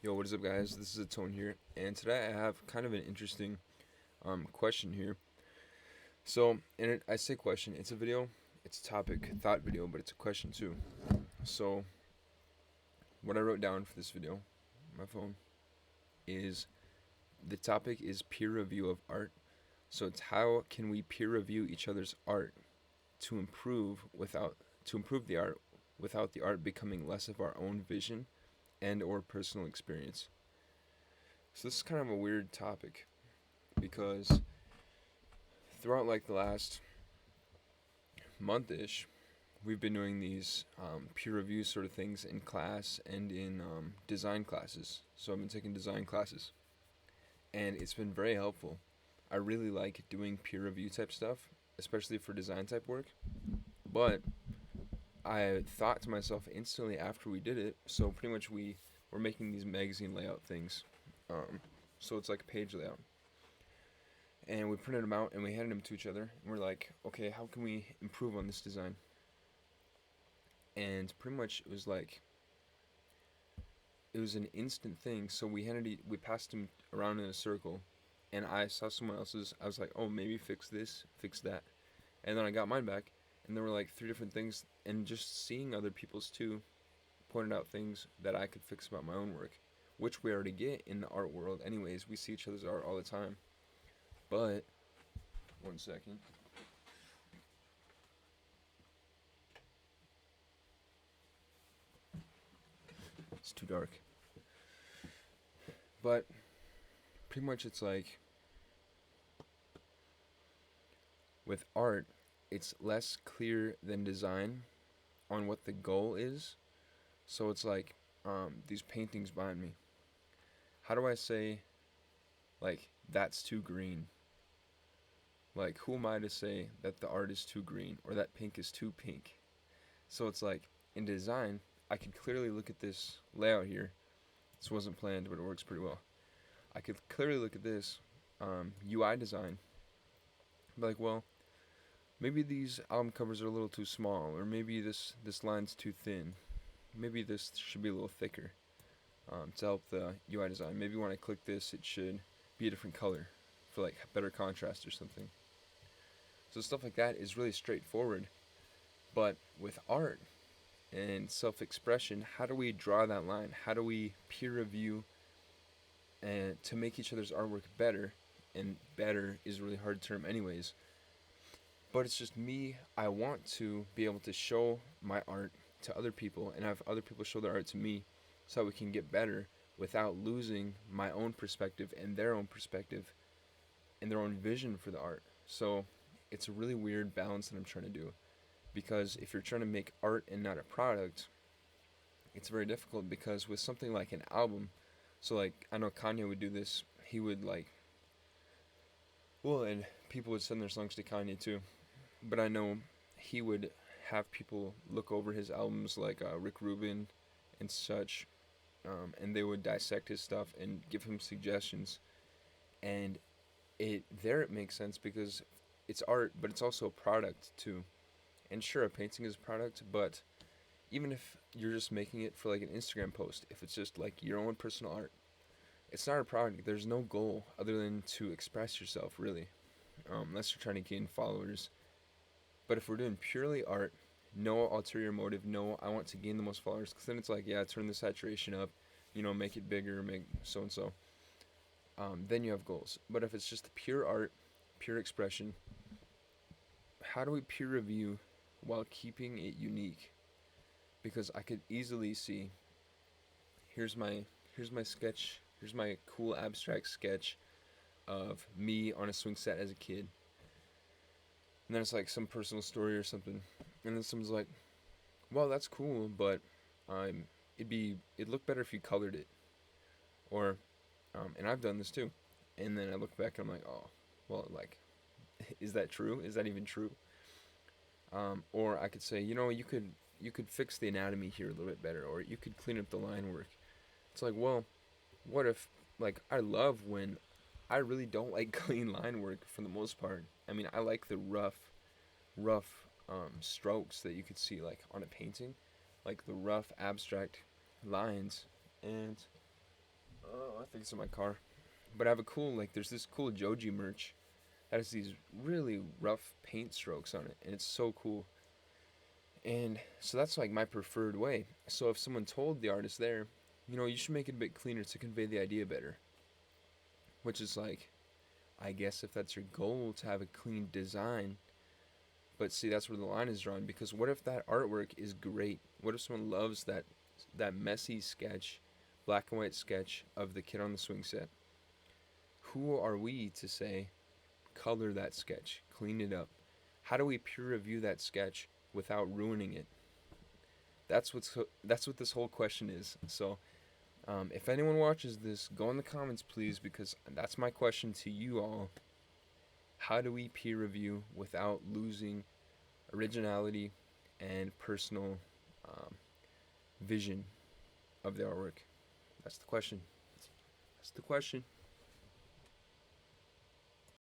Yo, what is up, guys? This is a Tone here, and today I have kind of an interesting question here. I say question, it's a video, it's a topic, thought video, but it's a question too. So, what I wrote down for this video, on my phone, is the topic is peer review of art. So it's how can we peer review each other's art to improve the art without the art becoming less of our own vision and or personal experience. So this is kind of a weird topic because throughout like the last month-ish, we've been doing these peer review sort of things in class and in design classes. So I've been taking design classes, and it's been very helpful. I really like doing peer review type stuff, especially for design type work. But I thought to myself instantly after we did it, so pretty much we were making these magazine layout things. So it's like a page layout. And we printed them out and we handed them to each other. And we're like, okay, how can we improve on this design? And pretty much it was an instant thing. So we passed them around in a circle, and I saw someone else's. I was like, oh, maybe fix this, fix that, and then I got mine back, and there were like three different things. And just seeing other people's too pointed out things that I could fix about my own work, which we already get in the art world. Anyways, we see each other's art all the time. But 1 second. It's too dark. But pretty much it's like with art, it's less clear than design on what the goal is. So it's like these paintings behind me. How do I say, like, that's too green? Like, who am I to say that the art is too green or that pink is too pink? So it's like, in design, I could clearly look at this layout here. This wasn't planned, but it works pretty well. I could clearly look at this UI design. Be like, well, maybe these album covers are a little too small, or maybe this line's too thin. Maybe this should be a little thicker to help the UI design. Maybe when I click this, it should be a different color for like better contrast or something. So stuff like that is really straightforward. But with art and self-expression, how do we draw that line? How do we peer review and to make each other's artwork better? And better is a really hard term anyways. But it's just me. I want to be able to show my art to other people and have other people show their art to me so that we can get better without losing my own perspective and their own perspective and their own vision for the art. So it's a really weird balance that I'm trying to do, because if you're trying to make art and not a product, it's very difficult. Because with something like an album, so like I know Kanye would do this, he would like, well, and people would send their songs to Kanye too, but I know he would have people look over his albums like Rick Rubin and such, and they would dissect his stuff and give him suggestions. And it makes sense because it's art, but it's also a product too. And sure, a painting is a product, but even if you're just making it for like an Instagram post, if it's just like your own personal art, it's not a product. There's no goal other than to express yourself, really, unless you're trying to gain followers. But if we're doing purely art, no ulterior motive, no, I want to gain the most followers, because then it's like, yeah, turn the saturation up, make it bigger, make so and so. Then you have goals. But if it's just pure art, pure expression, how do we peer review while keeping it unique? Because I could easily see, here's my sketch, here's my cool abstract sketch of me on a swing set as a kid. And then it's like some personal story or something. And then someone's like, well, that's cool, but it'd look better if you colored it. Or and I've done this too. And then I look back and I'm like, oh, well, like, is that true? Is that even true? Or I could say, you could fix the anatomy here a little bit better, or you could clean up the line work. It's like, well, what if, like, I love when I really don't like clean line work for the most part. I mean, I like the rough strokes that you could see like on a painting, like the rough abstract lines. And I think it's in my car. But I have a cool, like, there's this cool Joji merch that has these really rough paint strokes on it, and it's so cool. And so that's like my preferred way. So if someone told the artist there, you should make it a bit cleaner to convey the idea better, which is like, I guess if that's your goal to have a clean design, but see, that's where the line is drawn, because what if that artwork is great? What if someone loves that messy sketch, black and white sketch of the kid on the swing set? Who are we to say color that sketch, clean it up? How do we peer review that sketch without ruining it? That's what this whole question is. So, if anyone watches this, go in the comments, please, because that's my question to you all. How do we peer review without losing originality and personal um, vision of the artwork? That's the question. That's the question.